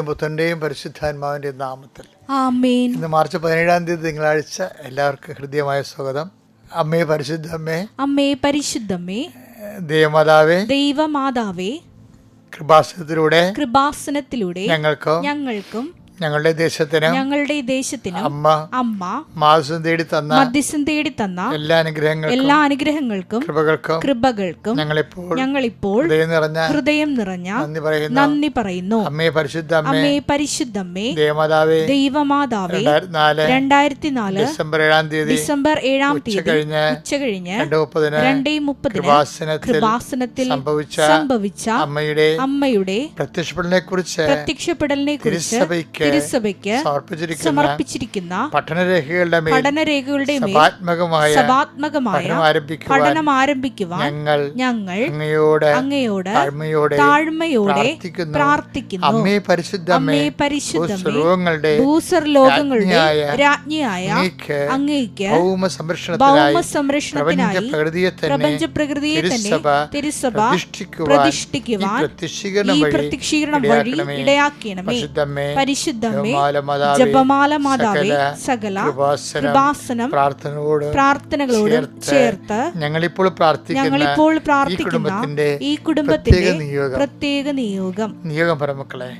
പുത്രന്റെയും പരിശുദ്ധാത്മാവിന്റെ നാമത്തിൽ ആമേൻ. ഇന്ന് മാർച്ച് 17 തിങ്കളാഴ്ച. എല്ലാവർക്കും ഹൃദ്യമായ സ്വാഗതം. അമ്മേ പരിശുദ്ധമ്മേ, അമ്മേ പരിശുദ്ധമ്മേ, ദേവമാതാവേ, ദൈവമാതാവേ, കൃപാസനത്തിലൂടെ ഞങ്ങൾക്കും ഞങ്ങളുടെ ദേശത്തിനും അമ്മ മധ്യസ്ഥം തേടി തന്ന എല്ലാ അനുഗ്രഹങ്ങൾക്കും കൃപകൾക്കും ഞങ്ങളിപ്പോൾ ഹൃദയം നിറഞ്ഞ നന്ദി പറയുന്നു. അമ്മേ പരിശുദ്ധമ്മേ, ദൈവമാതാവേ, 2004 ഡിസംബർ 7 ഉച്ചകഴിഞ്ഞ് 2:30 കൃപാസനത്തിൽ സംഭവിച്ച അമ്മയുടെ പ്രത്യക്ഷപ്പെടലിനെ കുറിച്ച് തിരുസഭയ്ക്ക് സമർപ്പിച്ചിരിക്കുന്ന പഠനരേഖകളുടെ സഭാത്മകമായ പഠനം ആരംഭിക്കുവാൻ ഞങ്ങൾ അങ്ങയോട് താഴ്മയോടെ പ്രാർത്ഥിക്കുന്നു. അമ്മേ പരിശുദ്ധമ്മേ, ഭൂസ്വർലോകങ്ങളുടെ രാജ്ഞിയായ അങ്ങേയ്ക്ക് ഭൗമസംരക്ഷണത്തിനായി പ്രപഞ്ച പ്രകൃതിയെ തന്നെ തിരുസഭ പ്രതിഷ്ഠിക്കുവാൻ ഈ പ്രത്യക്ഷീകരണം വഴി ഇടയാക്കണമേ. പരിശുദ്ധമ്മേ, ജപമാല മാതാവേ, സകല കൃപാസനം പ്രാർത്ഥനകളോടും ചേർത്ത് ഞങ്ങളിപ്പോൾ പ്രാർത്ഥിക്കുന്ന ഈ കുടുംബത്തിന്റെ പ്രത്യേക നിയോഗം പരമക്കളെ.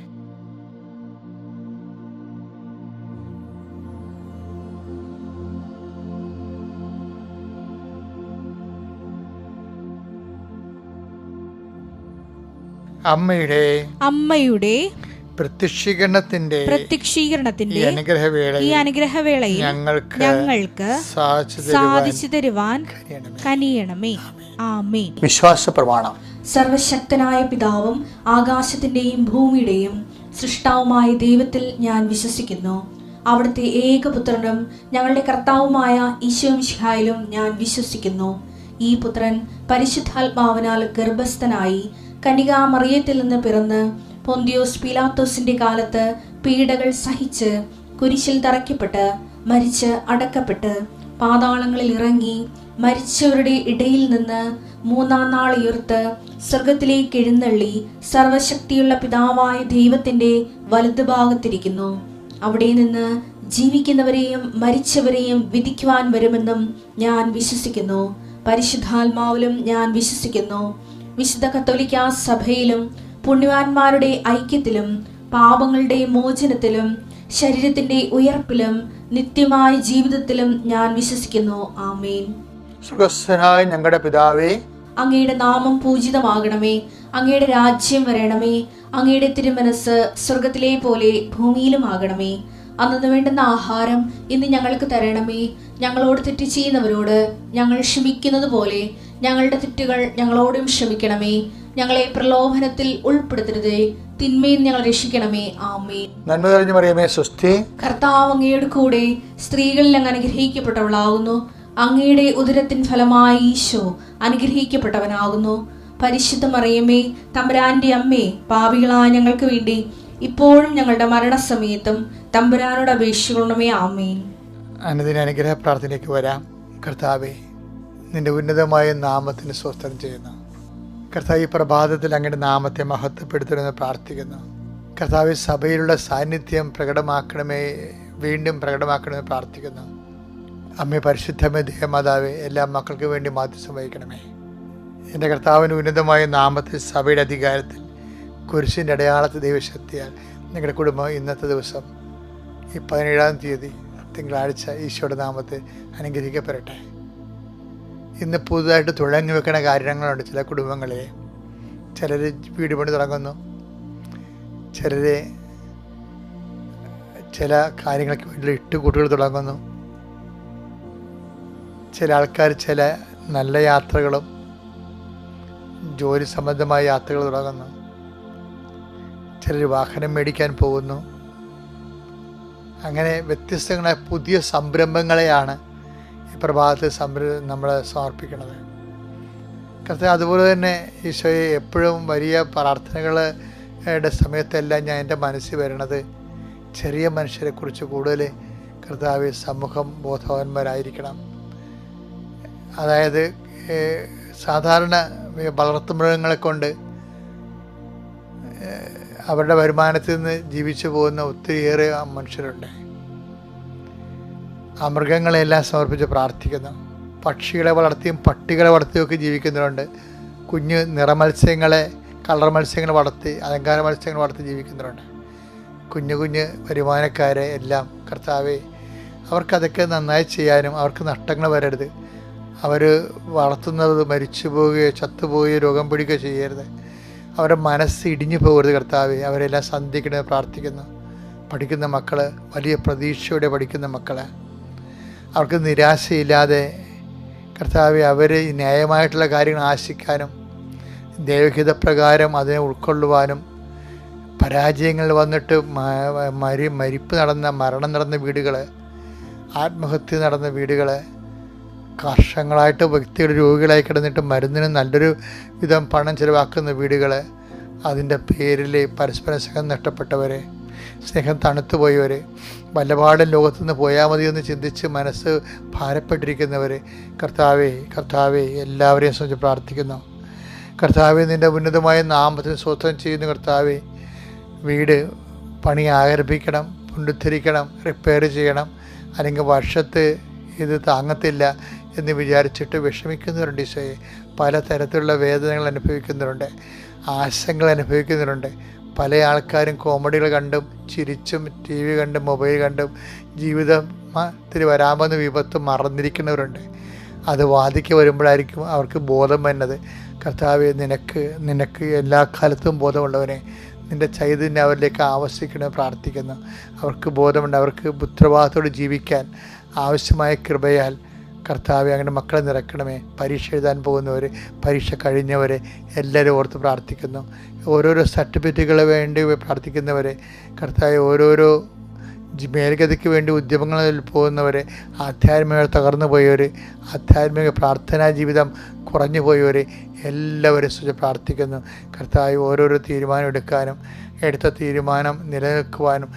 അമ്മയുടെ പ്രത്യക്ഷീകരണത്തിന്റെ ഈ അനുഗ്രഹവേളയിൽ ഞങ്ങൾക്ക് സാധിച്ചു തരുവാൻ കനിയണമേ. ആമേൻ. വിശ്വാസ പ്രമാണം. സർവശക്തനായ പിതാവും ആകാശത്തിന്റെയും ഭൂമിയുടെയും സൃഷ്ടാവുമായ ദൈവത്തിൽ ഞാൻ വിശ്വസിക്കുന്നു. അവിടുത്തെ ഏകപുത്രനും ഞങ്ങളുടെ കർത്താവുമായ ഈശോമിശിഹായിലും ഞാൻ വിശ്വസിക്കുന്നു. ഈ പുത്രൻ പരിശുദ്ധാത്മാവിനാൽ ഗർഭസ്ഥനായി കന്യകാമറിയത്തിൽ നിന്ന് പിറന്ന് പൊന്തിയോസ് പീലാത്തോസിന്റെ കാലത്ത് പീഡകൾ സഹിച്ച് കുരിശിൽ തറയ്ക്കപ്പെട്ട് മരിച്ച് അടക്കപ്പെട്ട് പാതാളങ്ങളിൽ ഇറങ്ങി മരിച്ചവരുടെ ഇടയിൽ നിന്ന് 3-ാം നാൾ ഉയർത്ത് സ്വർഗത്തിലേക്ക് എഴുന്നള്ളി സർവശക്തിയുള്ള പിതാവായ ദൈവത്തിന്റെ വലതുഭാഗത്തിരിക്കുന്നു. അവിടെ നിന്ന് ജീവിക്കുന്നവരെയും മരിച്ചവരെയും വിധിക്കുവാൻ വരുമെന്നും ഞാൻ വിശ്വസിക്കുന്നു. പരിശുദ്ധാത്മാവിലും ഞാൻ വിശ്വസിക്കുന്നു. വിശുദ്ധ കത്തോലിക്കാ സഭയിലും പുണ്യവാന്മാരുടെ ഐക്യത്തിലും പാപങ്ങളുടെ മോചനത്തിലും ശരീരത്തിന്റെ ഉയർപ്പിലും നിത്യമായ ജീവിതത്തിലും ഞാൻ വിശ്വസിക്കുന്നു. ആമേൻ. സ്വർഗ്ഗസ്ഥനായ ഞങ്ങളുടെ പിതാവേ, അങ്ങയുടെ നാമം പൂജിതമാകണമേ. അങ്ങയുടെ രാജ്യം വരണമേ. അങ്ങയുടെ തിരുമനസ് സ്വർഗത്തിലെ പോലെ ഭൂമിയിലും ആകണമേ. അന്നു വേണ്ടുന്ന ആഹാരം ഇന്ന് ഞങ്ങൾക്ക് തരണമേ. ഞങ്ങളോട് തെറ്റ് ചെയ്യുന്നവരോട് ഞങ്ങൾ ക്ഷമിക്കുന്നത് പോലെ ഞങ്ങളുടെ തെറ്റുകൾ ഞങ്ങളോടും ക്ഷമിക്കണമേ. ഞങ്ങളെ പ്രലോഭനത്തിൽ ഉൾപ്പെടുത്തരുതേ, തിന്മയിൽ ഞങ്ങൾ രക്ഷിക്കണമേ. ആമേൻ. നന്മ നിറഞ്ഞ മറിയമേ, സ്വസ്തി. കർത്താവ് അങ്ങയുടെ കൂടെ സ്ത്രീകളിൽ അങ്ങ് അനുഗ്രഹിക്കപ്പെട്ടവളാകുന്നു. അങ്ങയുടെ ഉദരത്തിൻ ഫലമായി ഈശോ അനുഗ്രഹിക്കപ്പെട്ടവനാകുന്നു. പരിശുദ്ധ മറിയമേ, തമ്പുരാന്റെ അമ്മേ, പാപികളായ ഞങ്ങൾക്ക് വേണ്ടി ഇപ്പോഴും ഞങ്ങളുടെ മരണസമയത്തും തമ്പുരാനോട് അപേക്ഷിക്കണമേ. ആമേൻ. അനുദിന അനുഗ്രഹ പ്രാർത്ഥനയ്ക്ക് വരാം. കർത്താവേ, നിന്റെ ഉന്നതമായ നാമത്തിന് സ്വസ്ഥം ചെയ്യുന്നു. കർത്താവ്, ഈ പ്രഭാതത്തിൽ അങ്ങയുടെ നാമത്തെ മഹത്വപ്പെടുത്തണമെന്ന് പ്രാർത്ഥിക്കുന്നു. കർത്താവ്, സഭയിലുള്ള സാന്നിധ്യം വീണ്ടും പ്രകടമാക്കണമെന്ന് പ്രാർത്ഥിക്കുന്നു. അമ്മേ പരിശുദ്ധമേ, ദേവമാതാവേ, എല്ലാ മക്കൾക്ക് വേണ്ടി മാധ്യസ്ഥം വഹിക്കണമേ. എൻ്റെ കർത്താവിൻ്റെ ഉന്നതമായ നാമത്തിൽ സഭയുടെ അധികാരത്തിൽ കുരിശിൻ്റെ അടയാളത്തിൽ ദൈവശക്തിയാൽ നിങ്ങളുടെ കുടുംബം ഇന്നത്തെ ദിവസം ഈ 17-ാം തീയതി തിങ്കളാഴ്ച ഈശോയുടെ നാമത്തിൽ അനുഗ്രഹിക്കപ്പെടട്ടെ. ഇന്ന് പുതുതായിട്ട് തുടങ്ങി വെക്കുന്ന കാര്യങ്ങളുണ്ട് ചില കുടുംബങ്ങളെ. ചിലർ വീട് പണി തുടങ്ങുന്നു, ചിലർ ചില കാര്യങ്ങൾക്ക് വേണ്ടി ഇട്ടുകൂട്ടുകൾ തുടങ്ങുന്നു, ചില ആൾക്കാർ ചില നല്ല യാത്രകളും ജോലി സംബന്ധമായ യാത്രകൾ തുടങ്ങുന്നു, ചിലർ വാഹനം മേടിക്കാൻ പോകുന്നു. അങ്ങനെ വ്യത്യസ്തങ്ങളായ പുതിയ സംരംഭങ്ങളെയാണ് ഈ പ്രഭാതത്തിൽ നമ്മൾ സമർപ്പിക്കുന്നത്. കർത്താവേ, അതുപോലെ തന്നെ ഈശോയെ എപ്പോഴും വലിയ പ്രാർത്ഥനകളുടെ സമയത്തെല്ലാം ഞാൻ എൻ്റെ മനസ്സിൽ വരണത് ചെറിയ മനുഷ്യരെക്കുറിച്ച് കൂടുതൽ കർത്താവേ സമൂഹം ബോധവാന്മാരായിരിക്കണം. അതായത് സാധാരണ വളർത്തുമൃഗങ്ങളെ കൊണ്ട് അവരുടെ വരുമാനത്തിൽ നിന്ന് ജീവിച്ചു പോകുന്ന ഒത്തിരിയേറെ മനുഷ്യരുണ്ട്. ആ മൃഗങ്ങളെല്ലാം സമർപ്പിച്ച് പ്രാർത്ഥിക്കുന്നു. പക്ഷികളെ വളർത്തിയും പട്ടികളെ വളർത്തിയൊക്കെ ജീവിക്കുന്നവരുണ്ട്. കുഞ്ഞ് നിറമത്സ്യങ്ങളെ, കളർ മത്സ്യങ്ങൾ വളർത്തി, അലങ്കാര മത്സ്യങ്ങൾ വളർത്തി ജീവിക്കുന്നവരുണ്ട്. കുഞ്ഞു കുഞ്ഞ് വരുമാനക്കാരെ എല്ലാം കർത്താവേ, അവർക്കതൊക്കെ നന്നായി ചെയ്യാനും അവർക്ക് നഷ്ടങ്ങൾ വരരുത്. അവർ വളർത്തുന്നത് മരിച്ചു പോവുകയോ ചത്തുപോവുകയോ രോഗം പിടിക്കുകയോ ചെയ്യരുത്. അവരുടെ മനസ്സ് ഇടിഞ്ഞു പോകരുത് കർത്താവേ. അവരെല്ലാം സന്ധിക്കണമെന്ന് പ്രാർത്ഥിക്കുന്നു. പഠിക്കുന്ന മക്കൾ, വലിയ പ്രതീക്ഷയോടെ പഠിക്കുന്ന മക്കൾ, അവർക്ക് നിരാശയില്ലാതെ കർത്താവെ അവർ ന്യായമായിട്ടുള്ള കാര്യങ്ങൾ ആശിക്കാനും ദൈവഹിതപ്രകാരം അതിനെ ഉൾക്കൊള്ളുവാനും, പരാജയങ്ങൾ വന്നിട്ട് മരണം നടന്ന വീടുകൾ, ആത്മഹത്യ നടന്ന വീടുകൾ, വർഷങ്ങളായിട്ട് വ്യക്തികൾ രോഗികളായി കിടന്നിട്ട് മരുന്നിന് നല്ലൊരു വിധം പണം ചിലവാക്കുന്ന വീടുകൾ, അതിൻ്റെ പേരിൽ പരസ്പര സ്നേഹം നഷ്ടപ്പെട്ടവർ, സ്നേഹം തണുത്തുപോയവർ, വല്ലപാടും ലോകത്തുനിന്ന് പോയാൽ മതിയെന്ന് ചിന്തിച്ച് മനസ്സ് ഭാരപ്പെട്ടിരിക്കുന്നവർ, കർത്താവേ എല്ലാവരെയും സംബന്ധിച്ച് പ്രാർത്ഥിക്കുന്നു. കർത്താവേ, നിൻ്റെ ഉന്നതമായ നാമത്തിന് സ്തോത്രം ചെയ്യുന്നു. കർത്താവേ, വീട് പണി ആരംഭിക്കണം, പുനരുദ്ധരിക്കണം, റിപ്പയർ ചെയ്യണം, അല്ലെങ്കിൽ വർഷത്ത് ഇത് താങ്ങത്തില്ല എന്ന് വിചാരിച്ചിട്ട് വിഷമിക്കുന്നവരുണ്ട്. ഈശോയെ, പല തരത്തിലുള്ള വേദനകൾ അനുഭവിക്കുന്നവരുണ്ട്, ആശങ്കകൾ അനുഭവിക്കുന്നവരുണ്ട്. പല ആൾക്കാരും കോമഡികൾ കണ്ടും ചിരിച്ചും ടി വി കണ്ടും മൊബൈൽ കണ്ടും ജീവിതത്തിൽ വരാമെന്ന് വിപത്ത് മറന്നിരിക്കുന്നവരുണ്ട്. അത് വാദിക്ക് വരുമ്പോഴായിരിക്കും അവർക്ക് ബോധം വരുന്നത്. കർത്താവേ, നിനക്ക് എല്ലാ കാലത്തും ബോധമുള്ളവനെ, നിൻ്റെ ചൈതന്യം അവരിലേക്ക് ആവശ്യിക്കണമെന്ന് പ്രാർത്ഥിക്കുന്നു. അവർക്ക് ബോധമുണ്ട്. അവർക്ക് ഉത്തരവാദിത്തോടെ ജീവിക്കാൻ ആവശ്യമായ കൃപയാൽ കർത്താവെ അങ്ങനെ മക്കളെ നിറക്കണമേ. പരീക്ഷ എഴുതാൻ പോകുന്നവർ, പരീക്ഷ കഴിഞ്ഞവരെ എല്ലാവരും ഓർത്ത് പ്രാർത്ഥിക്കുന്നു. ഓരോരോ സർട്ടിഫിക്കറ്റുകൾ വേണ്ടി പ്രാർത്ഥിക്കുന്നവരെ, കർത്താവെ ഓരോരോ മേൽഗതിക്ക് വേണ്ടി ഉദ്യമങ്ങളിൽ പോകുന്നവരെ, ആധ്യാത്മിക തകർന്നു പോയവർ, ആധ്യാത്മിക പ്രാർത്ഥനാ ജീവിതം കുറഞ്ഞു പോയവർ എല്ലാവരും സുഖ പ്രാർത്ഥിക്കുന്നു. കർത്താവെ ഓരോരോ തീരുമാനം എടുക്കാനും, എടുത്ത തീരുമാനം നിലനിൽക്കുവാനും,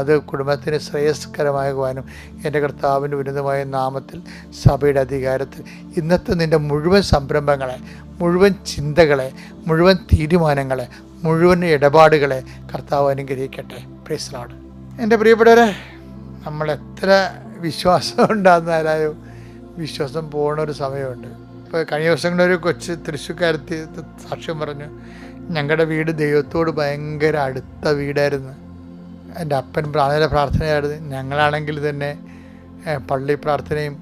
അത് കുടുംബത്തിന് ശ്രേയസ്കരമാകുവാനും എൻ്റെ കർത്താവിൻ്റെ ഉന്നതമായ നാമത്തിൽ സഭയുടെ അധികാരത്തിൽ ഇന്നത്തെ നിൻ്റെ മുഴുവൻ സംരംഭങ്ങളെ, മുഴുവൻ ചിന്തകളെ, മുഴുവൻ തീരുമാനങ്ങളെ, മുഴുവൻ ഇടപാടുകളെ കർത്താവ് അനുഗ്രഹിക്കട്ടെ. Praise the Lord. എൻ്റെ പ്രിയപ്പെട്ടവരെ, നമ്മൾ എത്ര വിശ്വാസം ഉണ്ടാകുന്നാലും വിശ്വാസം പോകുന്നൊരു സമയമുണ്ട്. ഇപ്പോൾ കഴിഞ്ഞ ദിവസങ്ങളൊരു കൊച്ച് തൃശ്ശൂർക്കാരത്തി സാക്ഷ്യം പറഞ്ഞു, ഞങ്ങളുടെ വീട് ദൈവത്തോട് ഭയങ്കര അടുത്ത വീടായിരുന്നു. എൻ്റെ അപ്പൻ പ്രാർത്ഥനയായിരുന്നു. ഞങ്ങളാണെങ്കിൽ തന്നെ പള്ളി പ്രാർത്ഥനയും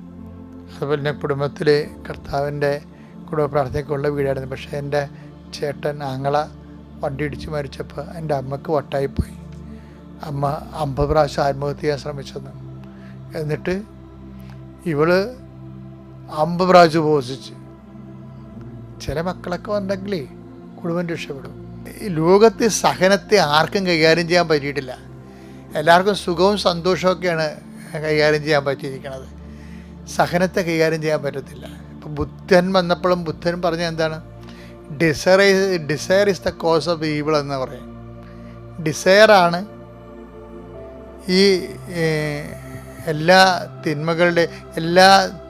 അതുപോലെ തന്നെ കുടുംബത്തിലെ കർത്താവിൻ്റെ കുടുംബ പ്രാർത്ഥനയ്ക്കുള്ള വീടായിരുന്നു. പക്ഷേ എൻ്റെ ചേട്ടൻ ആങ്ങള വണ്ടി ഇടിച്ച് മരിച്ചപ്പോൾ എൻ്റെ അമ്മക്ക് വട്ടായിപ്പോയി. അമ്മ 50 പ്രാവശ്യം ആത്മഹത്യ ചെയ്യാൻ ശ്രമിച്ചെന്ന്. എന്നിട്ട് ഇവള് 50 പ്രാവശ്യം ഉപവസിച്ച്. ചില മക്കളൊക്കെ ഉണ്ടെങ്കിലേ കുടുംബം രക്ഷപ്പെടും. ഈ ലോകത്തെ സഹനത്തെ ആർക്കും കൈകാര്യം ചെയ്യാൻ പറ്റിയിട്ടില്ല. എല്ലാവർക്കും സുഖവും സന്തോഷമൊക്കെയാണ് കൈകാര്യം ചെയ്യാൻ പറ്റിയിരിക്കുന്നത്. സഹനത്തെ കൈകാര്യം ചെയ്യാൻ പറ്റത്തില്ല. ഇപ്പം ബുദ്ധൻ വന്നപ്പോഴും ബുദ്ധൻ പറഞ്ഞ എന്താണ്? Desire is the cause of evil എന്ന് പറയും. ഡിസയറാണ് ഈ എല്ലാ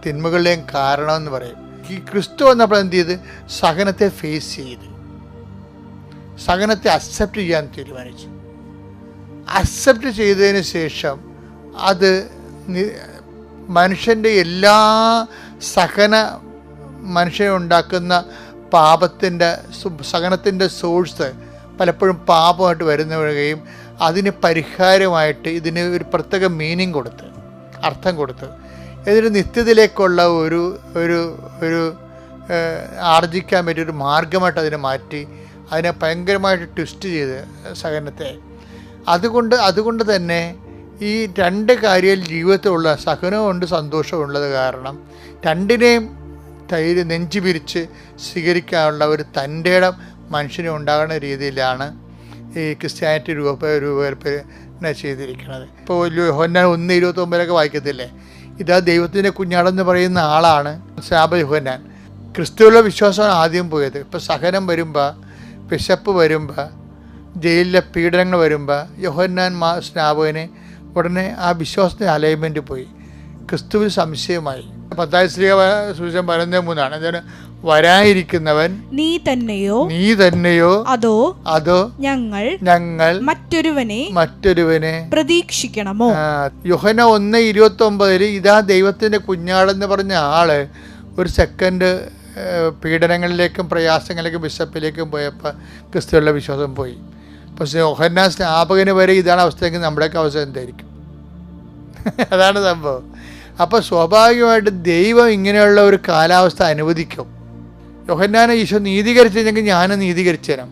തിന്മകളുടെയും കാരണമെന്ന് പറയും. ഈ ക്രിസ്തു വന്നപ്പോൾ എന്ത് ചെയ്ത്? സഹനത്തെ ഫേസ് ചെയ്ത്, സഹനത്തെ അക്സെപ്റ്റ് ചെയ്യാൻ തീരുമാനിച്ചു. അക്സെപ്റ്റ് ചെയ്തതിന് ശേഷം അത് മനുഷ്യൻ്റെ എല്ലാ മനുഷ്യനുണ്ടാക്കുന്ന പാപത്തിൻ്റെ സഹനത്തിൻ്റെ സോഴ്സ് പലപ്പോഴും പാപമായിട്ട് വരുന്നവരുകയും അതിന് പരിഹാരമായിട്ട് ഇതിന് ഒരു പ്രത്യേക മീനിങ് കൊടുത്ത്, അർത്ഥം കൊടുത്ത്, ഇതിന് നിത്യത്തിലേക്കുള്ള ഒരു ആർജിക്കാൻ പറ്റിയൊരു മാർഗമായിട്ട് അതിനെ മാറ്റി, അതിനെ ഭയങ്കരമായിട്ട് ട്വിസ്റ്റ് ചെയ്ത് സഹനത്തെ. അതുകൊണ്ട് തന്നെ ഈ രണ്ട് കാര്യം ജീവിതത്തിലുള്ള സഹനമുണ്ട്, സന്തോഷമുള്ളത് കാരണം രണ്ടിനെയും നെഞ്ചു പിരിച്ച് സ്വീകരിക്കാനുള്ള ഒരു തൻ്റെ ഇടം മനുഷ്യന് ഉണ്ടാകുന്ന രീതിയിലാണ് ഈ ക്രിസ്ത്യാനിറ്റി രൂപകൽപ്പന ചെയ്തിരിക്കുന്നത്. ഇപ്പോൾ യോഹന്നാൻ 1:29 വായിക്കത്തില്ലേ? ഇതാ ദൈവത്തിൻ്റെ കുഞ്ഞാടെന്ന് പറയുന്ന ആളാണ് സ്നാപക യോഹന്നാൻ. ക്രിസ്തുവിലുള്ള വിശ്വാസമാണ് ആദ്യം പോയത്. ഇപ്പോൾ സഹനം വരുമ്പോൾ, വിശപ്പ് വരുമ്പോൾ, ജയിലിലെ പീഡനങ്ങൾ വരുമ്പോൾ യോഹന്നാൻ സ്നാപകന് ഉടനെ ആ വിശ്വാസത്തിൻ്റെ അലൈൻമെൻറ്റ് പോയി. ക്രിസ്തുവിൽ സംശയമായി. 10 സുവിശേഷം 13:3 എന്താണ്? വരാനിരിക്കുന്നവൻ നീ തന്നെയോ അതോ ഞങ്ങൾ മറ്റൊരുവനെ പ്രതീക്ഷിക്കണമോ? യോഹന്നാൻ 1:29 ഇതാ ദൈവത്തിന്റെ കുഞ്ഞാടെന്ന് പറഞ്ഞ ആള് ഒരു സെക്കൻഡ് പീഡനങ്ങളിലേക്കും പ്രയാസങ്ങളിലേക്കും ബിഷപ്പിലേക്കും പോയപ്പോൾ ക്രിസ്തുവിലുള്ള വിശ്വാസം പോയി. പക്ഷേ യോഹന്നാൻ സ്നാപകന് വരെ ഇതാണ് അവസ്ഥയെങ്കിൽ നമ്മുടെയൊക്കെ അവസ്ഥ എന്തായിരിക്കും? അതാണ് സംഭവം. അപ്പോൾ സ്വാഭാവികമായിട്ട് ദൈവം ഇങ്ങനെയുള്ള ഒരു കാലാവസ്ഥ അനുവദിക്കും. യോഹന്നാനെ ഈശോ നീതീകരിച്ചെങ്കിൽ ഞാനും നീതീകരിച്ചു തരാം.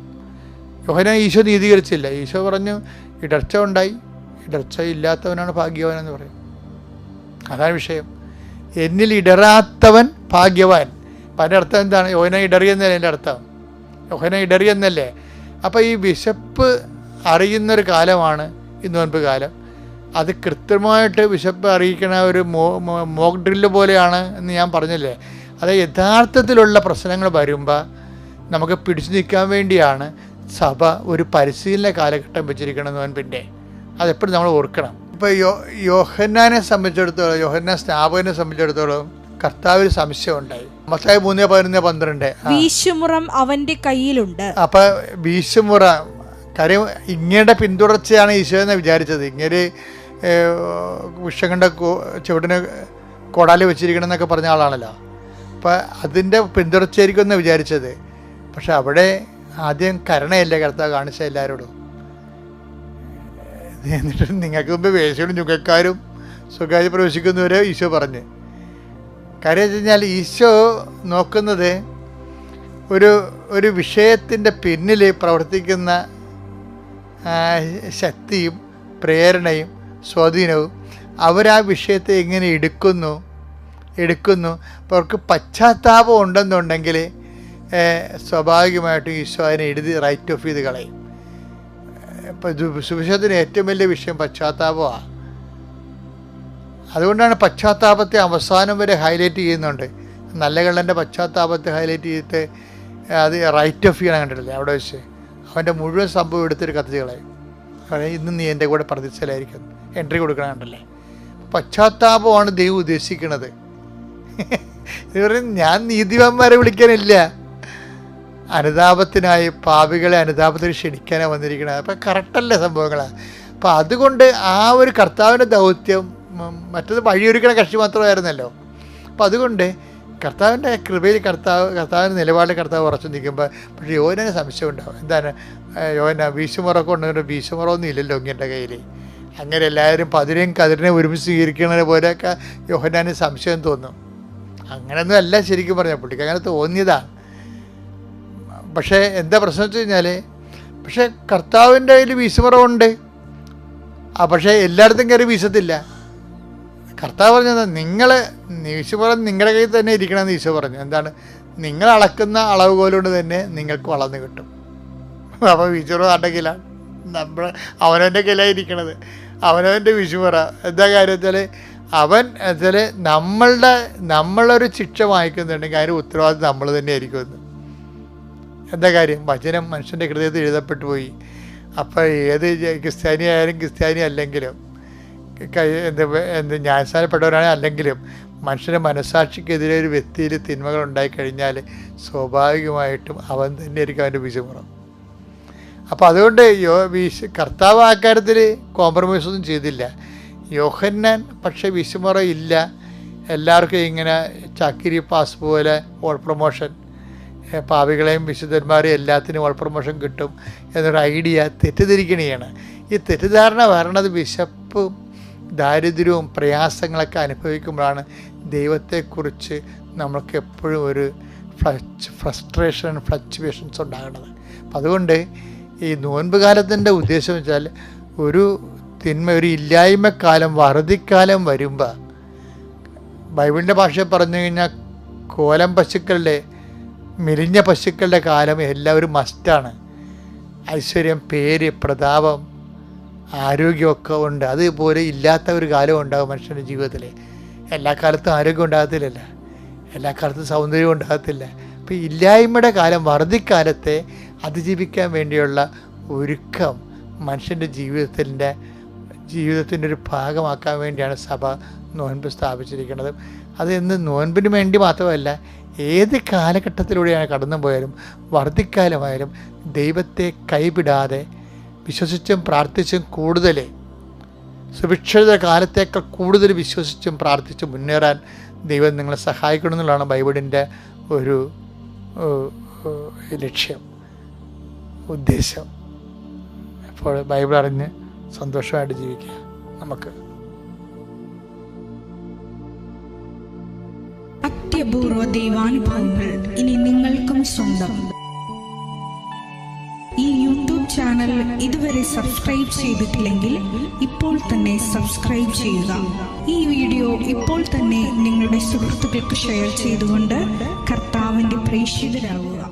യോഹന്നാൻ ഈശോ നീതീകരിച്ചില്ല. ഈശോ പറഞ്ഞു ഇടർച്ച ഉണ്ടായി, ഇടർച്ച ഇല്ലാത്തവനാണ് ഭാഗ്യവാൻ എന്ന് പറയും. അതാണ് വിഷയം. എന്നിൽ ഇടറാത്തവൻ ഭാഗ്യവാൻ. അപ്പം അതിൻ്റെ അർത്ഥം എന്താണ്? യോഹന്നാൻ ഇടറിയെന്നല്ലേ എൻ്റെ അർത്ഥം? യോഹന്നാൻ ഇടറിയെന്നല്ലേ? അപ്പോൾ ഈ വിശപ്പ് അറിയുന്നൊരു കാലമാണ് ഈ നോൻപ് കാലം. അത് കൃത്യമായിട്ട് വിശപ്പ് അറിയിക്കണ ഒരു മോക്ക് ഡ്രില്ല് പോലെയാണ് എന്ന് ഞാൻ പറഞ്ഞില്ലേ. അത് യഥാർത്ഥത്തിലുള്ള പ്രശ്നങ്ങൾ വരുമ്പോൾ നമുക്ക് പിടിച്ചു നിൽക്കാൻ വേണ്ടിയാണ് സഭ ഒരു പരിശീലന കാലഘട്ടം വെച്ചിരിക്കണം നോൻപിൻ്റെ. അതെപ്പോഴും നമ്മൾ ഓർക്കണം. ഇപ്പോൾ യോഹന്നാനെ സംബന്ധിച്ചിടത്തോളം, യോഹന്നാൻ സ്നാപകനെ സംബന്ധിച്ചിടത്തോളം കർത്താവിന് സംശയം ഉണ്ടായി. മത്തായി 3:11-12 വീശുമുറം അവന്റെ കയ്യിലുണ്ട്. അപ്പൊ വീശുമുറ കാര്യം ഇങ്ങയുടെ പിന്തുടർച്ചയാണ് ഈശോ എന്ന് വിചാരിച്ചത്. ഇങ്ങനെ വിഷകണ്ഠ ചുവടിന് കൊടാലി വെച്ചിരിക്കണം എന്നൊക്കെ പറഞ്ഞ ആളാണല്ലോ. അപ്പം അതിൻ്റെ പിന്തുടർച്ചയായിരിക്കും എന്ന് വിചാരിച്ചത്. പക്ഷെ അവിടെ ആദ്യം കരുണയല്ലേ കർത്താവ് കാണിച്ച എല്ലാവരോടും. എന്നിട്ട് നിങ്ങൾക്ക് മുമ്പ് വേശ്യകളും ചുങ്കക്കാരും സ്വകാര്യ പ്രവേശിക്കുന്നവരെ ഈശോ പറഞ്ഞ്. കാര്യം വെച്ച് കഴിഞ്ഞാൽ ഈശോ നോക്കുന്നത് ഒരു വിഷയത്തിൻ്റെ പിന്നിൽ പ്രവർത്തിക്കുന്ന ശക്തിയും പ്രേരണയും സ്വാധീനവും അവരാ വിഷയത്തെ എങ്ങനെ എടുക്കുന്നു. അപ്പോൾ അവർക്ക് പശ്ചാത്താപം ഉണ്ടെന്നുണ്ടെങ്കിൽ സ്വാഭാവികമായിട്ടും ഈശോ അതിനെ എഴുതി റൈറ്റ് ഓഫ് ചെയ്ത് കളയും. ഇപ്പോൾ സുവിശേഷത്തിന് ഏറ്റവും വലിയ വിഷയം പശ്ചാത്താപമാണ്. അതുകൊണ്ടാണ് പശ്ചാത്താപത്തെ അവസാനം വരെ ഹൈലൈറ്റ് ചെയ്യുന്നുണ്ട്. നല്ല കള്ളൻ്റെ പശ്ചാത്താപത്തെ ഹൈലൈറ്റ് ചെയ്തിട്ട് അത് റൈറ്റ് ഓഫ് ചെയ്യണം കണ്ടിട്ടില്ലേ അവിടെ വെച്ച്. അവൻ്റെ മുഴുവൻ സംഭവം എടുത്തൊരു കത്തിച്ച് കളയും. ഇന്ന് നീ എൻ്റെ കൂടെ പ്രതിസ്ഥലായിരിക്കും എൻട്രി കൊടുക്കണം കണ്ടല്ലേ. പശ്ചാത്താപമാണ് ദൈവം ഉദ്ദേശിക്കുന്നത്. ഇത് പറയും ഞാൻ നീതിമാന്മാരെ വിളിക്കാനില്ല, അനുതാപത്തിനായി പാപികളെ അനുതാപത്തിന് ക്ഷണിക്കാനാണ് വന്നിരിക്കുന്നത്. അപ്പം കറക്റ്റല്ലേ സംഭവങ്ങളാണ്. അപ്പം അതുകൊണ്ട് ആ ഒരു കർത്താവിൻ്റെ ദൗത്യം, മറ്റത് വഴിയൊരുക്കണ കക്ഷി മാത്രമായിരുന്നല്ലോ. അപ്പം അതുകൊണ്ട് കർത്താവിൻ്റെ കൃപയിൽ കർത്താവിൻ്റെ നിലപാടിൽ കർത്താവ് ഉറച്ചു നിൽക്കുമ്പോൾ പക്ഷേ യോഹന്നാന് സംശയം ഉണ്ടാവും. എന്താണ് യോഹന്നാൻ വീശുമുറൊക്കെ ഉണ്ടെങ്കിൽ വീശുമുറൊന്നും ഇല്ലല്ലോ ഇങ്ങൻ്റെ കയ്യിൽ. അങ്ങനെ എല്ലാവരും കതിരിനെ ഒരുമിച്ച് സ്വീകരിക്കുന്നത് പോലെയൊക്കെ യോഹന്നാന് സംശയം തോന്നും. അങ്ങനെയൊന്നും അല്ല ശരിക്കും പറഞ്ഞാൽ, പുള്ളിക്ക് അങ്ങനെ തോന്നിയതാണ്. പക്ഷേ എന്താ പ്രശ്നം വെച്ച് കഴിഞ്ഞാൽ, പക്ഷേ കർത്താവിൻ്റെ കയ്യിൽ വീശുമുറമുണ്ട്. പക്ഷേ എല്ലായിടത്തും കയറി വീശത്തില്ല. കർത്താവ് പറഞ്ഞത് വീശുമുറ നിങ്ങളുടെ കയ്യിൽ തന്നെ ഇരിക്കണമെന്ന് ഈശോ പറഞ്ഞു. എന്താണ്? നിങ്ങൾ അളക്കുന്ന അളവ് കൊണ്ട് തന്നെ നിങ്ങൾക്ക് വളർന്നു കിട്ടും. അപ്പോൾ വീശുമുറ നടക്കില്ല, അവനവൻ്റെ കയ്യിലാണ് ഇരിക്കണത്, അവനവൻ്റെ വീശുമുറ. എന്താ കാര്യം വെച്ചാൽ നമ്മളൊരു ശിക്ഷ വാങ്ങിക്കുന്നുണ്ടെങ്കിൽ അതിന് ഉത്തരവാദിത്വം നമ്മൾ തന്നെ ആയിരിക്കുമെന്ന്. എന്താ കാര്യം? വചനം മനുഷ്യൻ്റെ ഹൃദയത്തിൽ എഴുതപ്പെട്ടു പോയി. അപ്പോൾ ഏത് ക്രിസ്ത്യാനി ആയാലും ക്രിസ്ത്യാനി അല്ലെങ്കിലും ന്യായസ്ഥാനപ്പെട്ടവരാണെങ്കിൽ അല്ലെങ്കിലും മനുഷ്യൻ്റെ മനസ്സാക്ഷിക്കെതിരെ ഒരു വ്യക്തിയിൽ തിന്മകൾ ഉണ്ടായിക്കഴിഞ്ഞാൽ സ്വാഭാവികമായിട്ടും അവൻ തന്നെ ആയിരിക്കും അവൻ്റെ വീശുമുറം. അപ്പോൾ അതുകൊണ്ട് കർത്താവ് ആ കാര്യത്തിൽ കോംപ്രമൈസ് ഒന്നും ചെയ്തില്ല. യോഹന്നാൻ പക്ഷേ വീശുമുറ ഇല്ല, എല്ലാവർക്കും ഇങ്ങനെ ചാക്കിരി പാസ് പോലെ ഓൾ പ്രൊമോഷൻ, പാപികളെയും വിശുദ്ധന്മാരെയും എല്ലാത്തിനും ഓൾ പ്രൊമോഷൻ കിട്ടും എന്നൊരു ഐഡിയ തെറ്റിദ്ധരിക്കണയാണ്. ഈ തെറ്റിദ്ധാരണ വരണത് വിശപ്പും ദാരിദ്ര്യവും പ്രയാസങ്ങളൊക്കെ അനുഭവിക്കുമ്പോഴാണ് ദൈവത്തെക്കുറിച്ച് നമ്മൾക്ക് എപ്പോഴും ഒരു ഫ്രസ്ട്രേഷൻ ഫ്ലക്ച്വേഷൻസ് ഉണ്ടാകുന്നത്. അപ്പം അതുകൊണ്ട് ഈ നോൻപ് കാലത്തിൻ്റെ ഉദ്ദേശം വെച്ചാൽ ഒരു ഇല്ലായ്മക്കാലം, വറുതിക്കാലം വരുമ്പോൾ ബൈബിളിൻ്റെ ഭാഷയിൽ പറഞ്ഞു കഴിഞ്ഞാൽ കോലം പശുക്കളുടെ, മെലിഞ്ഞ പശുക്കളുടെ കാലം എല്ലാവരും മസ്റ്റാണ്. ഐശ്വര്യം, പേര്, പ്രതാപം, ആരോഗ്യമൊക്കെ ഉണ്ട്. അതുപോലെ ഇല്ലാത്ത ഒരു കാലം ഉണ്ടാകും മനുഷ്യൻ്റെ ജീവിതത്തിൽ. എല്ലാ കാലത്തും ആരോഗ്യം ഉണ്ടാകത്തില്ലല്ല, എല്ലാ കാലത്തും സൗന്ദര്യം ഉണ്ടാകത്തില്ല. അപ്പോൾ ഇല്ലായ്മയുടെ കാലം, വറുതിക്കാലത്തെ അതിജീവിക്കാൻ വേണ്ടിയുള്ള ഒരുക്കം മനുഷ്യൻ്റെ ജീവിതത്തിൻ്റെ ഒരു ഭാഗമാക്കാൻ വേണ്ടിയാണ് സഭ നോൻപ് സ്ഥാപിച്ചിരിക്കുന്നത്. അത് ഇന്ന് നോൻപിന് വേണ്ടി മാത്രമല്ല, ഏത് കാലഘട്ടത്തിലൂടെയാണ് കടന്നു പോയാലും വർദ്ധിക്കാലമായാലും ദൈവത്തെ കൈവിടാതെ വിശ്വസിച്ചും പ്രാർത്ഥിച്ചും കൂടുതൽ സുഭിക്ഷിത കാലത്തേക്കാൾ കൂടുതൽ വിശ്വസിച്ചും പ്രാർത്ഥിച്ചും മുന്നേറാൻ ദൈവം നിങ്ങളെ സഹായിക്കണം എന്നുള്ളതാണ് ബൈബിളിൻ്റെ ഒരു ലക്ഷ്യം, ഉദ്ദേശം. അപ്പോൾ ബൈബിൾ അറിഞ്ഞ് സന്തോഷമായിട്ട് ജീവിക്കുക. നമുക്ക് അത്യപൂർവ ദൈവാനുഭവങ്ങൾ ഇനി നിങ്ങൾക്കും സ്വന്തം. ഈ യൂട്യൂബ് ചാനൽ ഇതുവരെ സബ്സ്ക്രൈബ് ചെയ്തിട്ടില്ലെങ്കിൽ ഇപ്പോൾ തന്നെ സബ്സ്ക്രൈബ് ചെയ്യുക. ഈ വീഡിയോ ഇപ്പോൾ തന്നെ നിങ്ങളുടെ സുഹൃത്തുക്കൾക്ക് ഷെയർ ചെയ്തുകൊണ്ട് കർത്താവിൻ്റെ പ്രേക്ഷിതരാകുക.